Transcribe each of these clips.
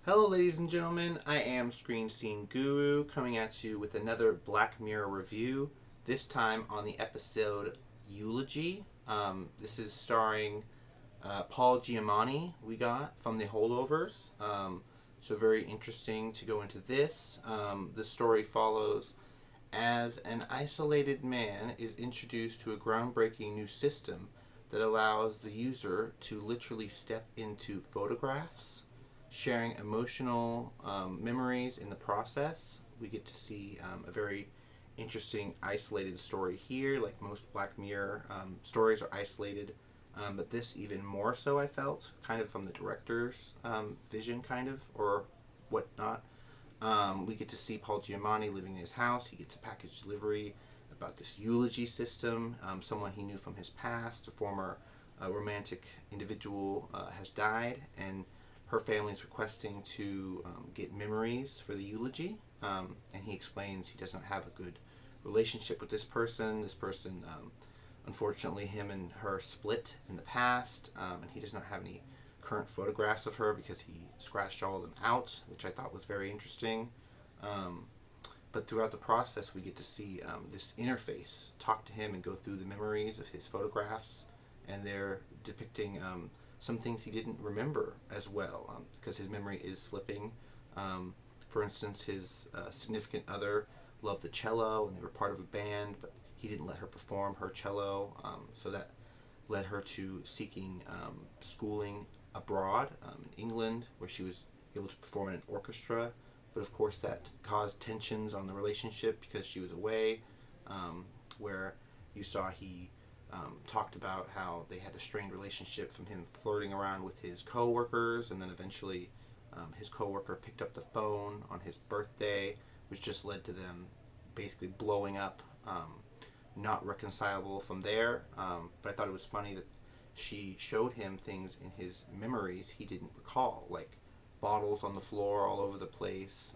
Hello ladies and gentlemen, I am Screen Scene Guru coming at you with another Black Mirror review, this time on the episode Eulogy. This is starring Paul Giamatti we got from The Holdovers. So very interesting to go into this. The story follows as an isolated man is introduced to a groundbreaking new system that allows the user to literally step into photographs, sharing emotional memories in the process. We get to see a very interesting isolated story here. Like most Black Mirror stories are isolated, but this even more so, I felt, kind of from the director's vision, kind of, or whatnot. We get to see Paul Giamatti living in his house. He gets a package delivery about this eulogy system. Someone he knew from his past, a former romantic individual, has died, and her family is requesting to get memories for the eulogy. And he explains he doesn't have a good relationship with this person. This person, unfortunately, him and her split in the past, and he does not have any current photographs of her because he scratched all of them out, which I thought was very interesting. But throughout the process, we get to see this interface talk to him and go through the memories of his photographs, and they're depicting some things he didn't remember as well, because his memory is slipping. For instance, his significant other loved the cello, and they were part of a band, but he didn't let her perform her cello, so that led her to seeking schooling abroad in England, where she was able to perform in an orchestra. But of course, that caused tensions on the relationship because she was away, where you saw he talked about how they had a strained relationship from him flirting around with his co-workers, and then eventually his co-worker picked up the phone on his birthday, which just led to them basically blowing up, not reconcilable from there. But I thought it was funny that she showed him things in his memories he didn't recall, like bottles on the floor all over the place,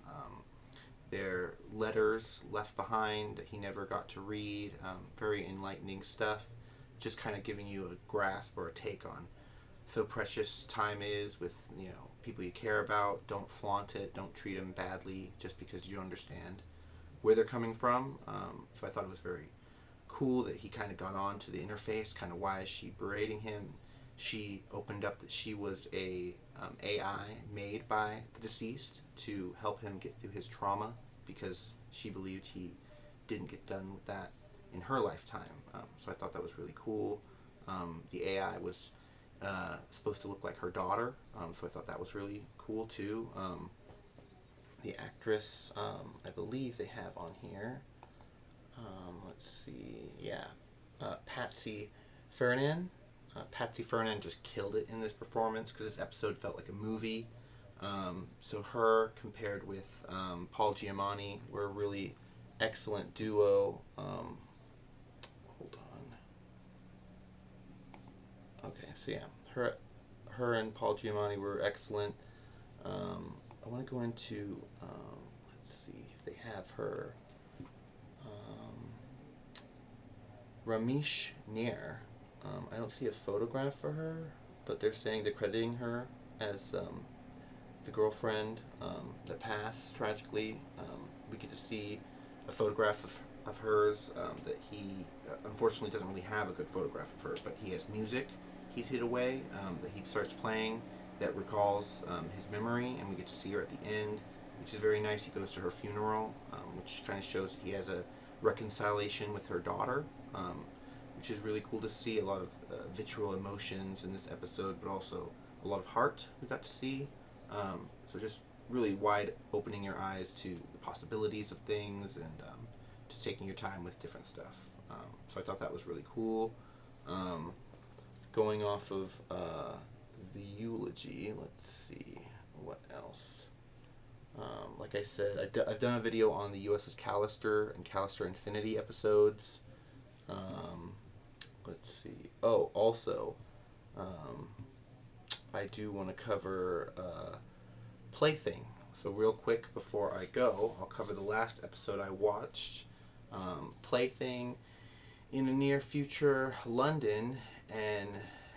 their letters left behind that he never got to read, very enlightening stuff, just kind of giving you a grasp or a take on so precious time is with, people you care about. Don't flaunt it, don't treat them badly just because you understand where they're coming from. So I thought it was very cool that he kind of got on to the interface, kind of why is she berating him. She opened up that she was a AI made by the deceased to help him get through his trauma, because she believed he didn't get done with that in her lifetime. So I thought that was really cool. The AI was supposed to look like her daughter, so I thought that was really cool too. The actress, I believe they have on here. Let's see, yeah, Patsy Fernan. Patsy Fernan just killed it in this performance because this episode felt like a movie. So her compared with Paul Giamatti were a really excellent duo. Hold on. Okay, so yeah, her and Paul Giamatti were excellent. I want to go into, let's see if they have her. Ramesh Nair. I don't see a photograph for her, but they're saying they're crediting her as the girlfriend that passed tragically. We get to see a photograph of hers that he unfortunately doesn't really have a good photograph of her, but he has music he's hid away that he starts playing that recalls his memory, and we get to see her at the end, which is very nice. He goes to her funeral, which kind of shows that he has a reconciliation with her daughter, which is really cool to see. A lot of visceral emotions in this episode, but also a lot of heart we got to see. So just really wide opening your eyes to the possibilities of things, and just taking your time with different stuff. So I thought that was really cool. Going off of the eulogy, let's see what else. Like I said, I've done a video on the USS Callister and Callister Infinity episodes. Let's see. Oh, also, I do want to cover Plaything. So real quick before I go, I'll cover the last episode I watched. Plaything. In the near future, London, an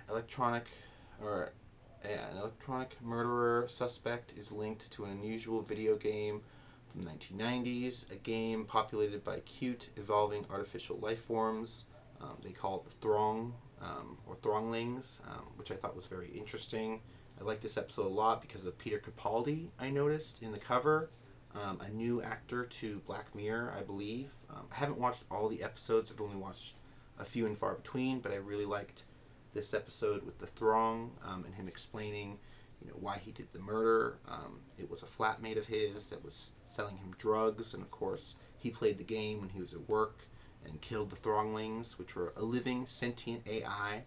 electronic or An electronic murderer suspect is linked to an unusual video game from the 1990s, a game populated by cute, evolving artificial life forms. They call it the Throng, or Thronglings, which I thought was very interesting. I like this episode a lot because of Peter Capaldi, I noticed, in the cover. A new actor to Black Mirror, I believe. I haven't watched all the episodes, I've only watched a few and far between, but I really liked this episode with the Throng, and him explaining, why he did the murder. It was a flatmate of his that was selling him drugs, and of course he played the game when he was at work and killed the Thronglings, which were a living sentient AI,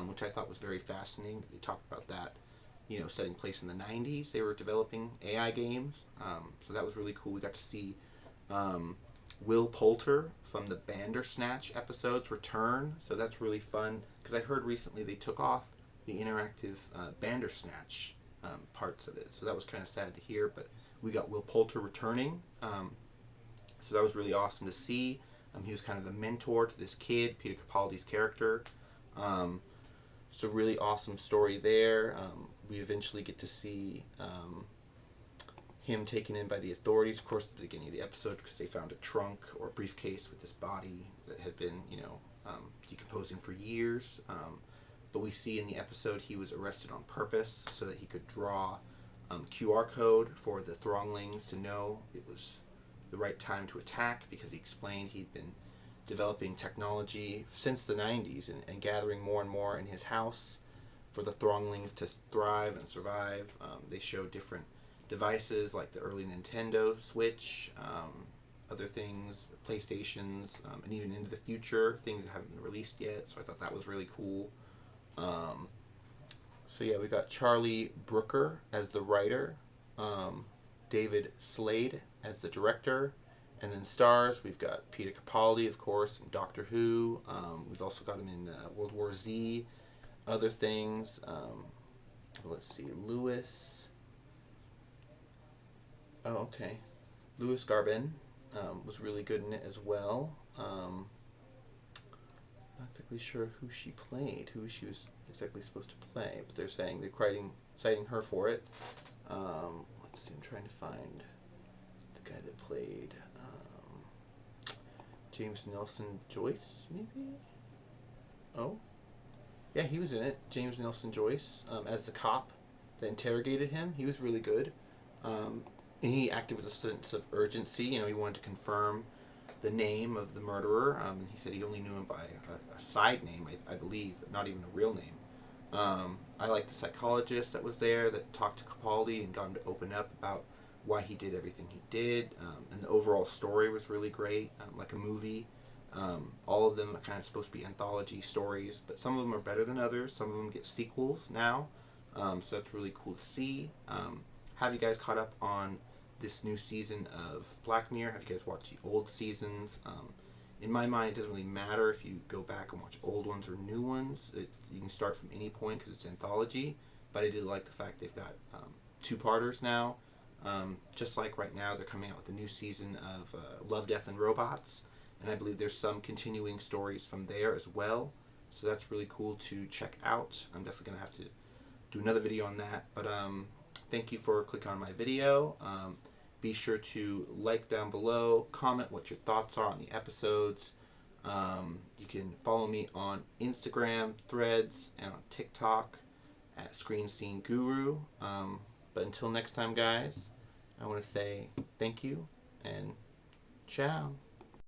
which I thought was very fascinating. They talked about that, setting place in the 90s. They were developing AI games, so that was really cool. We got to see Will Poulter from the Bandersnatch episodes return, so that's really fun, because I heard recently they took off the interactive Bandersnatch parts of it, so that was kind of sad to hear, but we got Will Poulter returning, so that was really awesome to see. He was kind of the mentor to this kid, Peter Capaldi's character, so really awesome story there. We eventually get to see him taken in by the authorities, of course, at the beginning of the episode, because they found a trunk or a briefcase with this body that had been, decomposing for years. But we see in the episode he was arrested on purpose so that he could draw QR code for the Thronglings to know it was the right time to attack, because he explained he'd been developing technology since the 90s and gathering more and more in his house for the Thronglings to thrive and survive. They show different devices like the early Nintendo Switch, other things, PlayStations, and even into the future, things that haven't been released yet, so I thought that was really cool. So yeah, we got Charlie Brooker as the writer, David Slade as the director, and then stars, we've got Peter Capaldi, of course, in Doctor Who. We've also got him in World War Z, other things. Let's see, Lewis. Oh, okay. Louis Garbin was really good in it as well. Not exactly sure who she played, who she was exactly supposed to play, but they're saying they're citing her for it. Let's see, I'm trying to find the guy that played James Nelson Joyce, maybe? Oh? Yeah, he was in it. James Nelson Joyce, as the cop that interrogated him. He was really good. And he acted with a sense of urgency. He wanted to confirm the name of the murderer. And he said he only knew him by a side name, I believe, not even a real name. I liked the psychologist that was there that talked to Capaldi and got him to open up about why he did everything he did. And the overall story was really great, like a movie. All of them are kind of supposed to be anthology stories, but some of them are better than others. Some of them get sequels now, so that's really cool to see. Have you guys caught up on this new season of Black Mirror? Have you guys watched the old seasons? In my mind, it doesn't really matter if you go back and watch old ones or new ones. You can start from any point because it's anthology, but I did like the fact they've got two-parters now. Just like right now, they're coming out with a new season of Love, Death, and Robots, and I believe there's some continuing stories from there as well, so that's really cool to check out. I'm definitely going to have to do another video on that, but thank you for clicking on my video. Be sure to like down below, comment what your thoughts are on the episodes. You can follow me on Instagram, Threads, and on TikTok at Screen Scene Guru. But until next time, guys, I want to say thank you and ciao.